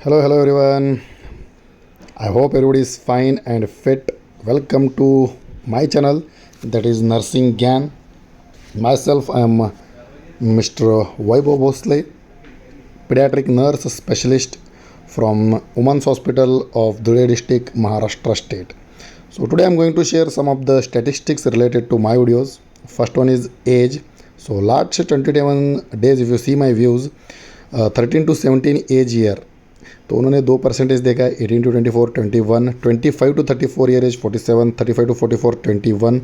Hello everyone. I hope everybody is fine and fit. Welcome to my channel, that is Nursing Gyan. Myself, I am Mr. Vaibhav Bhosle, pediatric nurse specialist from Women's Hospital of Dhule district, Maharashtra state. So today I am going to share some of the statistics related to my videos. First one is age. So last 27 days, if you see my views, 13 to 17 age year, तो उन्होंने 2% देखा है, 18 to 24 21, 25 to 34 year as 47, 35 to 44 21,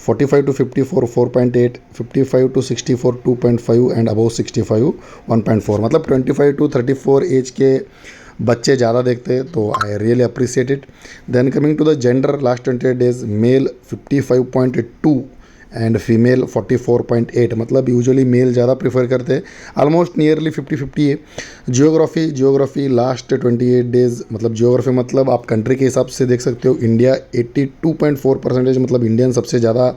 45 to 54 4.8, 55 to 64 2.5 and above 65 1.4. मतलब 25 to 34 as के बच्चे ज़्यादा देखते हैं, तो I really appreciate it. Then coming to the gender, last 28 days male 55.2 and female 44.8. मतलब यूजुअली मेल ज़्यादा प्रीफर करते हैं, ऑलमोस्ट नियरली 50-50 है. जियोग्राफी लास्ट 28 डेज, मतलब जियोग्राफी मतलब आप कंट्री के हिसाब से देख सकते हो. इंडिया 82.4%, मतलब इंडियन सबसे ज़्यादा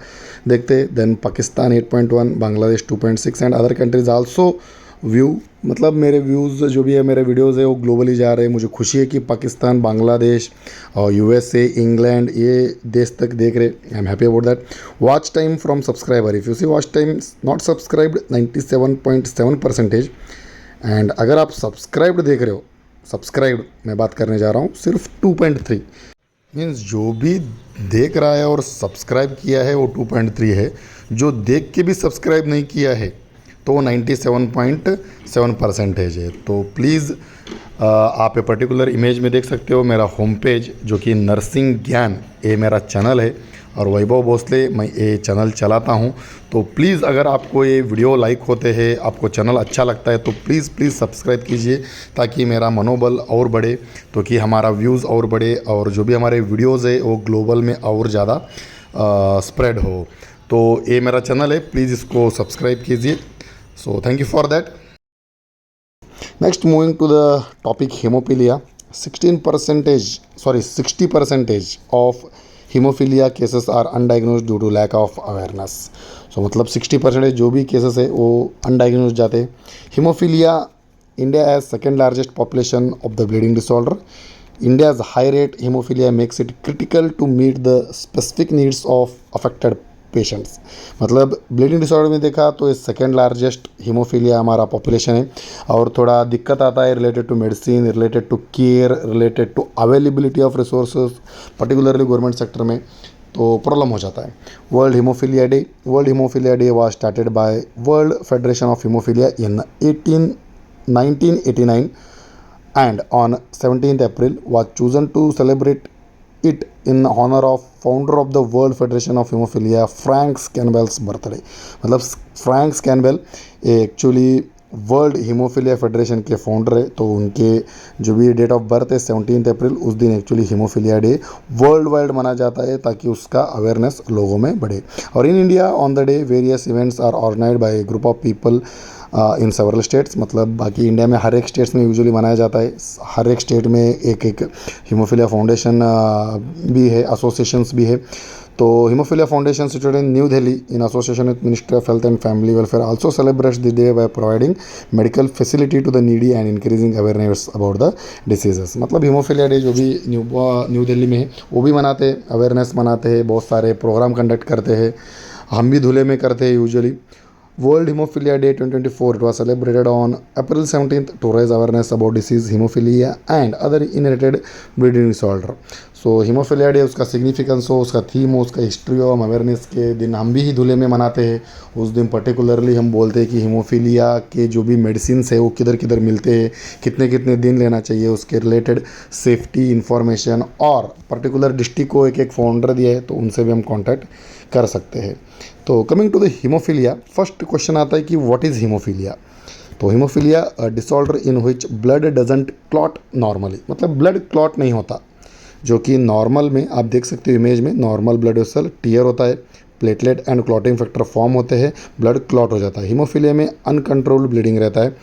देखते हैं. Then Pakistan 8.1, Bangladesh 2.6 and other countries also view. मतलब मेरे व्यूज़ जो भी है, मेरे वीडियोज़ है वो ग्लोबली जा रहे हैं. मुझे खुशी है कि पाकिस्तान, बांग्लादेश और यूएसए, इंग्लैंड, ये देश तक देख रहे. I am happy about that. Watch time from subscriber, if you see watch time not subscribed 97.7%. And अगर आप सब्सक्राइब्ड देख रहे हो, सब्सक्राइब्ड मैं बात करने जा रहा हूँ, सिर्फ 2.3. मीन्स जो भी देख रहा है और सब्सक्राइब किया है वो 2.3 है. जो देख के भी सब्सक्राइब नहीं किया है तो 97.7% है. तो प्लीज़ आप ये पर्टिकुलर इमेज में देख सकते हो मेरा होम पेज, जो कि नर्सिंग ज्ञान, ये मेरा चैनल है, और वैभव भोसले मैं ये चैनल चलाता हूँ. तो प्लीज़ अगर आपको ये वीडियो लाइक होते हैं, आपको चैनल अच्छा लगता है, तो प्लीज़ सब्सक्राइब कीजिए, ताकि मेरा मनोबल और बढ़े, तो कि हमारा व्यूज़ और बढ़े, और जो भी हमारे वीडियोज़ है वो ग्लोबल में और ज़्यादा स्प्रेड हो. तो ये मेरा चैनल है, प्लीज़ इसको सब्सक्राइब कीजिए. So thank you for that. Next, moving to the topic hemophilia. 60% of hemophilia cases are undiagnosed due to lack of awareness. So मतलब 60% जो भी cases है वो undiagnosed जाते हैं. Hemophilia, India has second largest population of the bleeding disorder. India's high rate hemophilia makes it critical to meet the specific needs of affected patients. मतलब bleeding disorder में देखा तो ये सेकेंड लार्जेस्ट हीमोफीलिया हमारा population है, और थोड़ा दिक्कत आता है related to medicine, related to care, related to availability of resources, particularly government sector में तो प्रॉब्लम हो जाता है. World Haemophilia Day was started by World Federation of Haemophilia in 1989 and on 17th April was chosen to celebrate it in honor of founder of the World Federation of Hemophilia, Frank Campbell's birthday. मतलब Frank Campbell actually world haemophilia federation के founder है, तो उनके जो भी date of birth है 17 अप्रैल, उस दिन actually haemophilia day world wide मनाया जाता है, ताकि उसका अवेयरनेस लोगों में बढ़े. और in India on the day various events are organised by group of people in several states. मतलब बाकी इंडिया में हर एक स्टेट्स में यूजुअली मनाया जाता है. हर एक स्टेट में एक हीमोफीलिया फाउंडेशन भी है, एसोसिएशंस भी है. तो haemophilia foundation situated in New Delhi in association with ministry of health and family welfare also celebrates the day by providing medical facility to the needy and increasing awareness about the diseases. मतलब haemophilia day जो भी new Delhi में है वो भी मनाते हैं, awareness मनाते हैं, बहुत सारे प्रोग्राम कंडक्ट करते हैं. हम भी धुले में करते हैं usually. World Hemophilia Day 2024, it was celebrated on April 17th to raise awareness about disease hemophilia and other inherited bleeding disorder. So Hemophilia Day उसका सिग्निफिकेंस हो, उसका थीम हो, उसका हिस्ट्री हो, हम अवेयरनेस के दिन हम भी धुले में मनाते हैं. उस दिन पर्टिकुलरली हम बोलते हैं कि हीमोफीलिया के जो भी मेडिसिन है वो किधर किधर मिलते हैं, कितने कितने दिन लेना चाहिए, उसके रिलेटेड सेफ्टी इन्फॉर्मेशन, और पर्टिकुलर डिस्ट्रिक्ट को एक फाउंडर दिया है, तो उनसे भी हम कॉन्टैक्ट कर सकते हैं. तो coming to the haemophilia, first question आता है कि व्हाट इज़ हीमोफीलिया. तो haemophilia disorder in which blood doesn't clot normally, मतलब ब्लड क्लॉट नहीं होता, जो कि नॉर्मल में आप देख सकते हो इमेज में, नॉर्मल ब्लड वेसल टीयर होता है, platelet and clotting factor form होते हैं, ब्लड क्लॉट हो जाता है. हीमोफीलिया में अनकंट्रोल्ड ब्लीडिंग रहता है,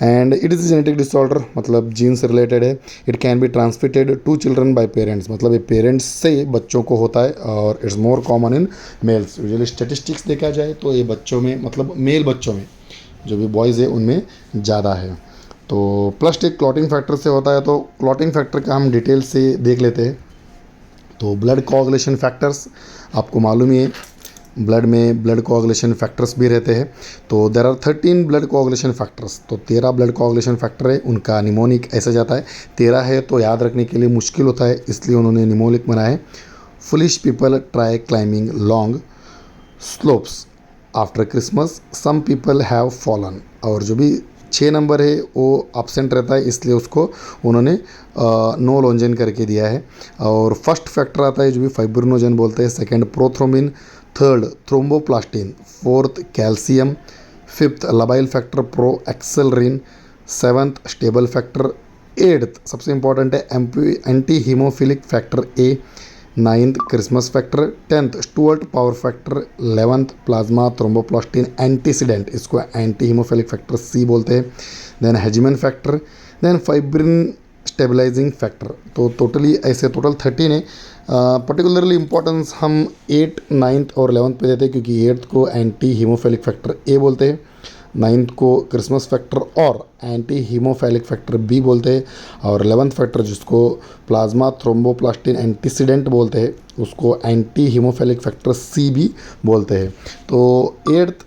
and it is genetic disorder, मतलब जीन से रिलेटेड है. It can be transmitted to children by parents, मतलब ये पेरेंट्स से बच्चों को होता है, और it's more common in males. Usually statistics देखा जाए तो ये बच्चों में, मतलब मेल बच्चों में, जो भी बॉयज़ है उनमें ज़्यादा है. तो प्लस एक क्लॉटिंग फैक्टर से होता है, तो क्लॉटिंग फैक्टर का हम डिटेल से देख लेते हैं। तो ब्लड कोआगुलेशन फैक्टर्स आपको मालूम ही है, ब्लड में ब्लड कोआगुलेशन फैक्टर्स भी रहते हैं। तो there are 13 blood coagulation factors, तो 13 ब्लड कोआगुलेशन फैक्टर है। उनका निमोनिक ऐसा जाता है, 13 है तो याद रखने के लिए मुश्किल होता है, इसलिए उन्होंने निमोनिक बनाया है। Foolish people try climbing long slopes after Christmas, some people have fallen. और जो भी 6 नंबर है वो एब्सेंट रहता है, इसलिए उसको उन्होंने नो लॉन्जन करके दिया है। और फर्स्ट फैक्टर आता है जो भी फाइब्रिनोजन बोलते हैं, second prothrombin, third thromboplastin, fourth calcium, fifth labile factor proaccelerin, seventh stable factor, eighth सबसे इंपॉर्टेंट है anti haemophilic factor A, ninth Christmas factor, tenth Stuart Prower factor, 11th plasma thromboplastin antecedent, इसको anti haemophilic factor C बोलते हैं। Then Hageman factor, then fibrin stabilising factor. तो totally ऐसे total 13 है। Particularly importance हम 8, 9th और 11th पे देते हैं, क्योंकि 8th को एंटी हीमोफिलिक फैक्टर ए बोलते हैं, 9th को क्रिसमस फैक्टर और एंटी हीमोफिलिक फैक्टर बी बोलते हैं, और 11th फैक्टर जिसको प्लाज्मा थ्रोम्बोप्लास्टिन एंटीसीडेंट बोलते हैं उसको एंटी हीमोफिलिक फैक्टर सी भी बोलते हैं। तो 8th,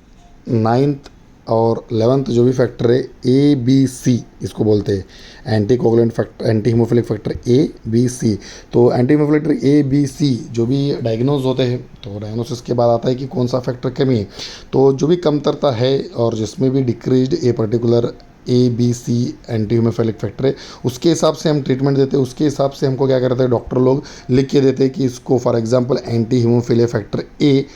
9th और 11th जो भी फैक्टर है ए बी सी इसको बोलते हैं anti coagulant factor, anti haemophilic factor A B C. तो anti haemophilic factor A B C जो भी डायग्नोज होते हैं, तो डायग्नोसिस के बाद आता है कि कौन सा फैक्टर कमी है। तो जो भी कमतरता है और जिसमें भी decreased a particular A B C anti haemophilic factor है, उसके हिसाब से हम ट्रीटमेंट देते हैं। उसके हिसाब से हमको क्या करते हैं, डॉक्टर लोग लिख के देते हैं कि इसको for example anti haemophilia factor A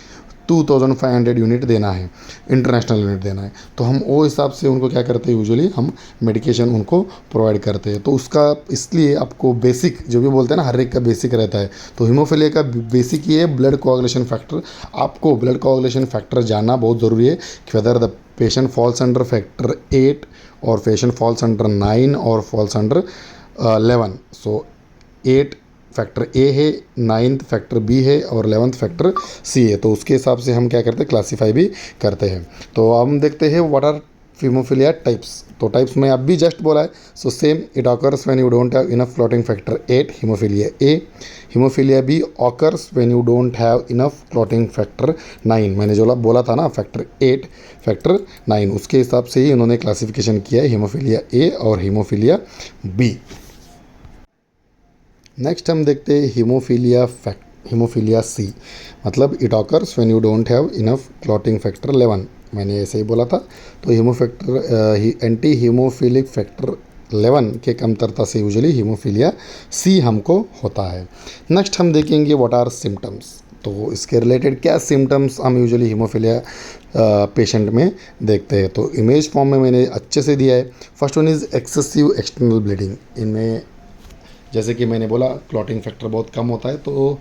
2500 unit देना है, इंटरनेशनल यूनिट देना है। तो हम वो हिसाब से उनको क्या करते हैं, यूजुअली हम मेडिकेशन उनको प्रोवाइड करते हैं। तो उसका इसलिए आपको बेसिक जो भी बोलते हैं ना, हर एक का बेसिक रहता है। तो हीमोफिलिया का बेसिक ये है ब्लड कोआगुलेशन फैक्टर। आपको ब्लड कोआगुलेशन फैक्टर जानना बहुत ज़रूरी है कि whether the patient falls under factor 8 और पेशेंट फॉल्स अंडर 9 और फॉल्स अंडर 11। सो 8 फैक्टर ए है, 9th फैक्टर बी है और 11th फैक्टर सी है। तो उसके हिसाब से हम क्या करते हैं, क्लासीफाई भी करते हैं। तो हम देखते हैं व्हाट आर हीमोफिलिया टाइप्स। तो टाइप्स में अब भी जस्ट बोला है। So same it occurs when you don't have enough clotting factor 8 haemophilia A, haemophilia B occurs when you don't have enough clotting factor 9। मैंने जो बोला था ना फैक्टर 8 फैक्टर 9, उसके हिसाब से ही इन्होंने क्लासिफिकेशन किया है हीमोफिलिया ए और हीमोफिलिया बी। नेक्स्ट हम देखते हैं हीमोफिलिया सी, मतलब it occurs when you don't have enough clotting factor 11। मैंने ऐसे ही बोला था। तो एंटी हीमोफिलिक फैक्टर 11 के कमतरता से यूजुअली हीमोफिलिया सी हमको होता है। नेक्स्ट हम देखेंगे व्हाट आर सिम्टम्स। तो इसके रिलेटेड क्या सिम्टम्स हम यूजुअली हीमोफिलिया पेशेंट में देखते हैं। तो इमेज फॉर्म में मैंने अच्छे से दिया है। First one is excessive external bleeding. इनमें जैसे कि मैंने बोला क्लॉटिंग फैक्टर बहुत कम होता है, तो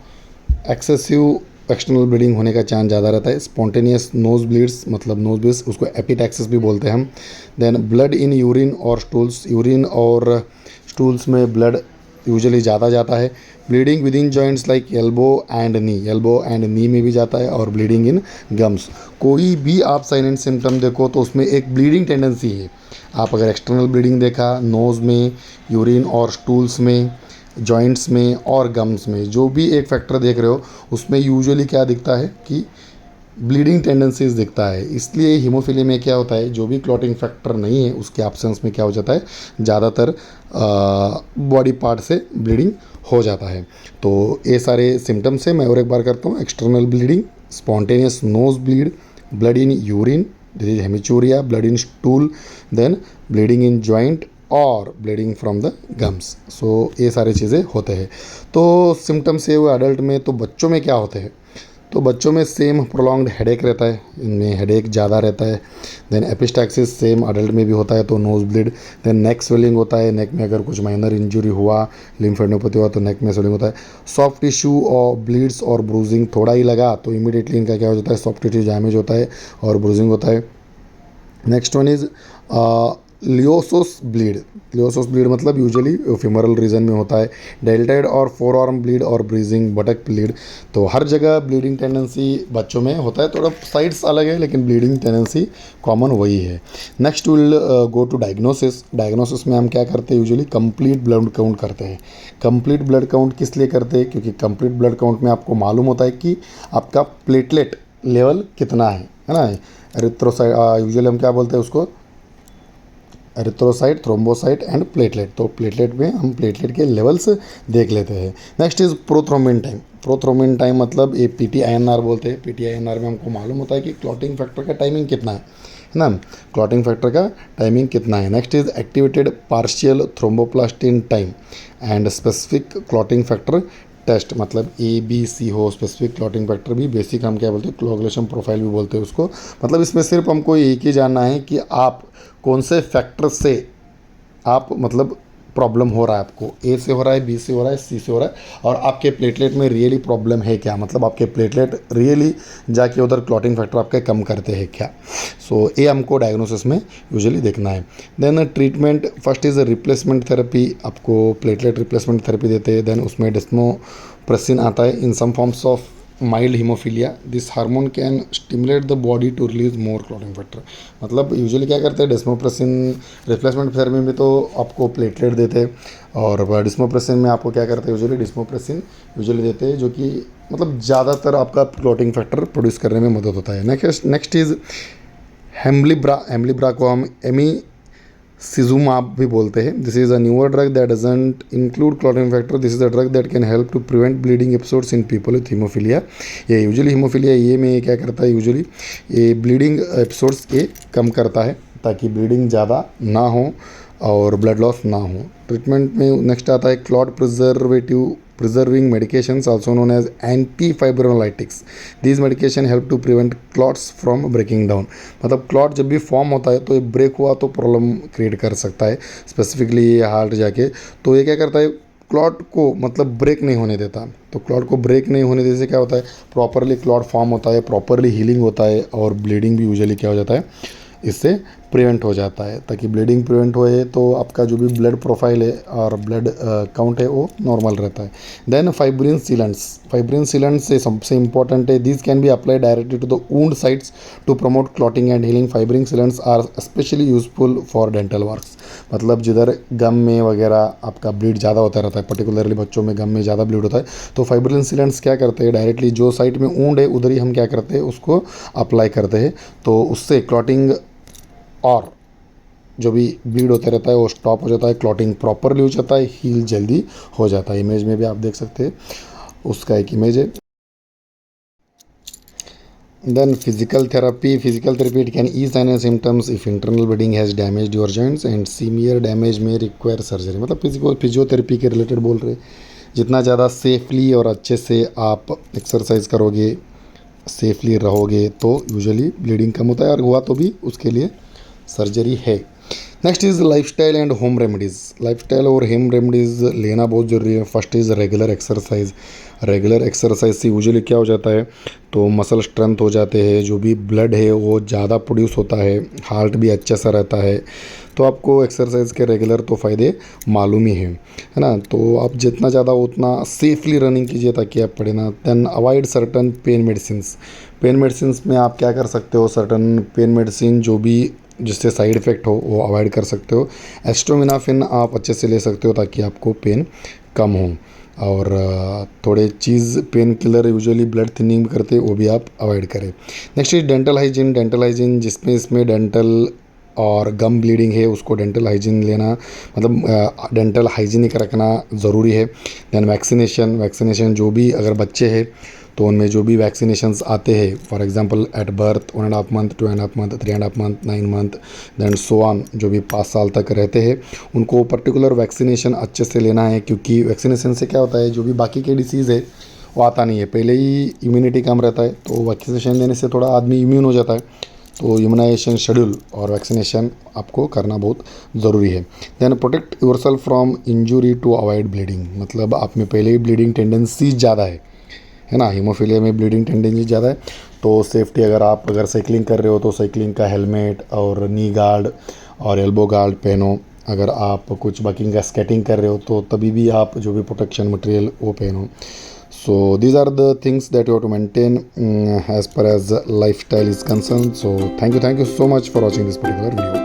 एक्सेसिव एक्सटर्नल ब्लीडिंग होने का चांस ज़्यादा रहता है। स्पॉन्टेनियस नोज ब्लीड्स, मतलब नोज ब्लीड्स उसको एपिटैक्सिस भी बोलते हैं हम। देन ब्लड इन यूरिन और स्टूल्स, यूरिन और स्टूल्स में ब्लड यूजुअली ज़्यादा जाता है। Bleeding with in joints like elbow and नी में भी जाता है, और ब्लीडिंग इन गम्स। कोई भी आप साइन एंड सिम्टम देखो तो उसमें एक ब्लीडिंग टेंडेंसी है। आप अगर एक्सटर्नल ब्लीडिंग देखा नोज़ में, यूरिन और स्टूल्स में, जॉइंट्स में और गम्स में, जो भी एक फैक्टर देख रहे हो उसमें यूजुअली क्या दिखता है कि ब्लीडिंग टेंडेंसीज दिखता है। इसलिए हीमोफिलिया में क्या होता है, जो भी क्लॉटिंग फैक्टर नहीं है उसके एब्सेंस में क्या हो जाता है, ज़्यादातर बॉडी पार्ट से ब्लीडिंग हो जाता है। तो ये सारे सिम्टम्स हैं, मैं और एक बार करता हूँ। External bleeding, spontaneous nose bleed, blood in urine, this is haematuria, blood in stool, then bleeding in joint और bleeding from the gums. So ये सारी चीज़ें होते हैं। तो सिम्टम्स ये हुए अडल्ट में। तो बच्चों में क्या होते हैं, तो बच्चों में सेम प्रोलॉन्ग्ड हेडेक रहता है, इनमें हेडेक ज़्यादा रहता है। देन एपिस्टैक्सिस सेम अडल्ट में भी होता है, तो नोज ब्लीड। देन नेक स्वेलिंग होता है, नेक में अगर कुछ माइनर इंजरी हुआ, लिम्फेडिनोपैथी हुआ तो नेक में स्वेलिंग होता है। सॉफ्ट टिश्यू और ब्लीड्स और ब्रूजिंग, थोड़ा ही लगा तो इमीडिएटली इनका क्या हो जाता है, सॉफ्ट टिश्यू डैमेज होता है और ब्रूजिंग होता है। नेक्स्ट वन इज़ लियोसोस ब्लीड मतलब यूजुअली फीमरल रीजन में होता है। डेल्टाइड और फोर आर्म ब्लीड और ब्रीजिंग बटक ब्लीड, तो हर जगह ब्लीडिंग टेंडेंसी बच्चों में होता है, थोड़ा साइड्स अलग है लेकिन ब्लीडिंग टेंडेंसी कॉमन वही है। Next will go to diagnosis में हम क्या करते हैं, यूजुअली कंप्लीट ब्लड काउंट करते हैं। कंप्लीट ब्लड काउंट किस लिए करते हैं, क्योंकि कंप्लीट ब्लड काउंट में आपको मालूम होता है कि आपका प्लेटलेट लेवल कितना है ना। एरिथ्रोसाइट यूजुअली हम क्या बोलते हैं उसको, एरिथ्रोसाइट, थ्रोम्बोसाइट एंड प्लेटलेट। तो प्लेटलेट में हम प्लेटलेट के लेवल्स देख लेते हैं। Next is prothrombin time. Prothrombin time मतलब ये PTINR बोलते हैं। PTINR में हमको मालूम होता है कि क्लॉटिंग फैक्टर का टाइमिंग कितना है ना, क्लॉटिंग फैक्टर का टाइमिंग कितना है। Next is activated partial thromboplastin time and specific clotting factor test, मतलब ABC हो, स्पेसिफिक क्लॉटिंग फैक्टर भी, बेसिक हम क्या बोलते हैं कोगुलेशन प्रोफाइल भी बोलते हैं उसको। मतलब इसमें सिर्फ हमको एक ही जानना है कि आप कौन से फैक्टर से आप मतलब प्रॉब्लम हो रहा है, आपको A से हो रहा है, B से हो रहा है, C से हो रहा है, और आपके प्लेटलेट में रियली प्रॉब्लम है क्या, मतलब आपके प्लेटलेट रियली जाके उधर क्लॉटिंग फैक्टर आपके कम करते हैं क्या। सो ये हमको डायग्नोसिस में यूजुअली देखना है। Then treatment, first is replacement therapy, आपको प्लेटलेट रिप्लेसमेंट थेरेपी देते हैं। देन उसमें डेस्मोप्रेसिन आता है in some forms of mild haemophilia. This hormone can stimulate the body to release more clotting factor. मतलब यूजुअली क्या करते हैं, डेस्मोप्रेसिन रिप्लेसमेंट थेरेपी में तो आपको प्लेटलेट देते हैं, और डिस्मोप्रेसिन में आपको क्या करते हैं, यूजुअली डिस्मोप्रेसिन यूजुअली देते हैं, जो कि मतलब ज़्यादातर आपका क्लॉटिंग फैक्टर प्रोड्यूस करने में मदद होता है। नेक्स्ट इज़ हेमलिब्रा को हम एमिसिजुमाब भी बोलते हैं। This is a newer drug that doesn't include clotting factor. This is a drug that can help to prevent bleeding episodes in people with haemophilia. ये यूजुअली हीमोफीलिया ये में क्या करता है, यूजुअली ये ब्लीडिंग एपिसोड्स ये कम करता है ताकि ब्लीडिंग ज़्यादा ना हो और ब्लड लॉस ना हो। ट्रीटमेंट में नेक्स्ट आता है clot preserving medications also known as antifibrinolytics. These medication help to prevent clots from breaking down. मतलब क्लॉट जब भी फॉर्म होता है तो ये ब्रेक हुआ तो प्रॉब्लम क्रिएट कर सकता है, स्पेसिफिकली ये हार्ट जाके। तो ये क्या करता है, क्लॉट को मतलब ब्रेक नहीं होने देता। तो क्लॉट को ब्रेक नहीं होने देने से क्या होता है, प्रॉपरली क्लॉट फॉर्म होता है, प्रॉपरली हीलिंग होता है, और ब्लीडिंग भी यूजुअली क्या हो जाता है, इससे प्रिवेंट हो जाता है। ताकि ब्लीडिंग प्रिवेंट होए तो आपका जो भी ब्लड प्रोफाइल है और ब्लड काउंट है वो नॉर्मल रहता है। देन फाइब्रिन सीलेंट्स से सबसे इंपॉर्टेंट है, this can be apply directly to the wound sites to promote clotting and healing. Fibrin sealants are specially useful for dental works. मतलब जिधर गम में वगैरह आपका ब्लीड ज़्यादा होता रहता है, पर्टिकुलरली बच्चों में गम में ज़्यादा ब्लीड होता है, तो फाइब्रिन सीलेंट्स क्या करते हैं, डायरेक्टली जो साइड में वुंड है उधर ही हम क्या करते हैं, उसको अप्लाई करते हैं। तो उससे क्लॉटिंग और जो भी ब्लीड होता रहता है वो स्टॉप हो जाता है, क्लॉटिंग प्रॉपरली हो जाता है, हील जल्दी हो जाता है। इमेज में भी आप देख सकते हैं, उसका एक इमेज है। Then physical therapy it can ease sign and symptoms if internal bleeding has damaged your joints and severe damage में रिक्वायर सर्जरी। मतलब फिजियोथेरेपी के रिलेटेड बोल रहे, जितना ज़्यादा सेफली और अच्छे से आप एक्सरसाइज करोगे, सेफली रहोगे, तो यूजुअली ब्लीडिंग कम होता है, और हुआ तो भी उसके लिए सर्जरी है। Next is lifestyle and home remedies. Lifestyle और होम रेमेडीज़ लेना बहुत ज़रूरी है। फर्स्ट इज़ रेगुलर एक्सरसाइज से यूजुअली क्या हो जाता है, तो मसल स्ट्रेंथ हो जाते हैं, जो भी ब्लड है वो ज़्यादा प्रोड्यूस होता है, हार्ट भी अच्छा सा रहता है। तो आपको एक्सरसाइज के रेगुलर तो फ़ायदे मालूम ही है ना। तो आप जितना ज़्यादा उतना सेफली रनिंग कीजिए ताकि आप पड़े ना। Then avoid certain pain medicine में आप क्या कर सकते हो, सर्टन पेन मेडिसिन जो भी जिससे साइड इफ़ेक्ट हो वो अवॉइड कर सकते हो। एस्ट्रोमिनाफिन आप अच्छे से ले सकते हो ताकि आपको पेन कम हो। और थोड़े चीज़ painkiller usually blood thinning करते हैं, वो भी आप अवॉइड करें। नेक्स्ट इज डेंटल हाइजीन जिसमें इसमें डेंटल और गम ब्लीडिंग है उसको डेंटल हाइजीन लेना, मतलब डेंटल हाइजीनिक रखना ज़रूरी है। दैन वैक्सीनेशन जो भी अगर बच्चे हैं तो उनमें जो भी वैक्सीनेशंस आते हैं, for example at birth 1.5 month, 2.5 month, 3.5 month, 9 month, then so on, जो भी 5 साल तक रहते हैं उनको पर्टिकुलर वैक्सीनेशन अच्छे से लेना है। क्योंकि वैक्सीनेशन से क्या होता है, जो भी बाकी के डिसीज़ है वो आता नहीं है, पहले ही इम्यूनिटी कम रहता है, तो वैक्सीनेशन देने से थोड़ा आदमी इम्यून हो जाता है। तो इम्यूनाइजेशन शेड्यूल और वैक्सीनेशन आपको करना बहुत ज़रूरी है। Then protect yourself from injury to avoid bleeding. मतलब आप में पहले ही ब्लीडिंग टेंडेंसी ज़्यादा है ना, हीमोफीलिया में ब्लीडिंग टेंडेंसी ज़्यादा है। तो सेफ्टी अगर साइकिलिंग कर रहे हो तो साइकिलिंग का हेलमेट और नी गार्ड और एल्बो गार्ड पहनो। अगर आप कुछ बकिंग का स्केटिंग कर रहे हो तो तभी भी आप जो भी प्रोटेक्शन मटेरियल वो पहनो। So these are the things that you have to maintain as per as lifestyle is concerned. So thank you so much for watching this particular video.